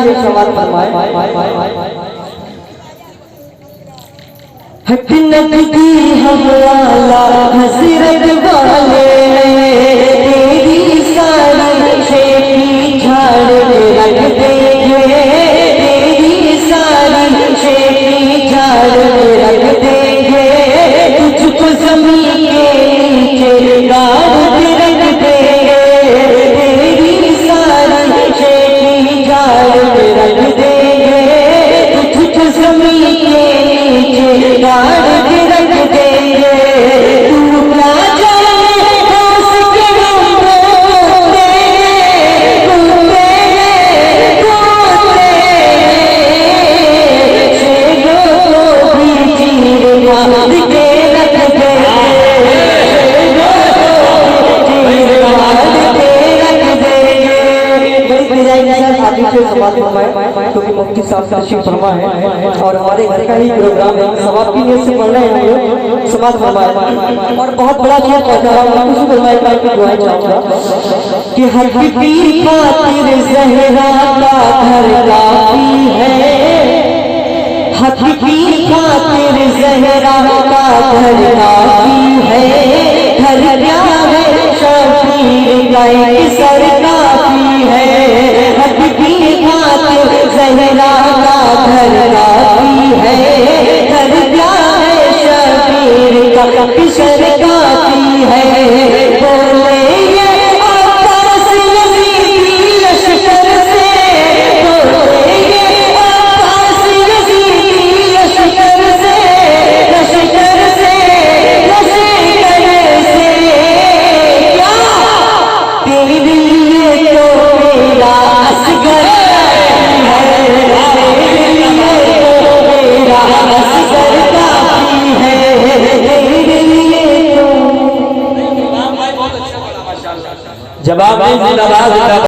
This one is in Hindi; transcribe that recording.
से सवाल फरमाए। नकदी हवाला हसरत वाले तेरी सारी शेखी झाड़ रख देंगे, तेरी सारी शेखी झाड़ रख देंगे, तुझको जमीन के नीचे गाड़ रख देंगे, तेरी सारी शेखी झाड़ रख देंगे, तुझको जमीन के नीचे गाड़ के रख देंगे। तू क्या जाने उसके होते शेरों को भी चीर मार के रख देंगे, चीर मार के रख देंगे। सवाल फरमाए क्योंकि मुफ्ती साहब तशरीफ फरमा है और हमारे घर का ही प्रोग्राम है, सवाब की नीयत से पढ़ रहे हैं हम लोग। सवाल फरमाए और बहुत बड़ा शेर पहुंचा रहा हूँ, कुछ फरमाए का दुआएं चाहूंगा कि हर की खातिर ज़हरा का घर काफी है, हक की खातिर ज़हरा का घर काफी है, घर क्या है शबीर गाय सर काफी है, हक की खातिर ज़हरा का घर काफी है, घर क्या है शबीर का किशर काफी है। बोले ये आकाश यज़ीदी लश्कर से, बोले ये आकाश यज़ीदी लश्कर से, लश्कर से, लश्कर से क्या तेरे लिए तो मेरा असगर है, तेरे लिए तो मेरा असगर काफी है, तेरे लिए तो। जवाब नहीं, जिंदाबाद।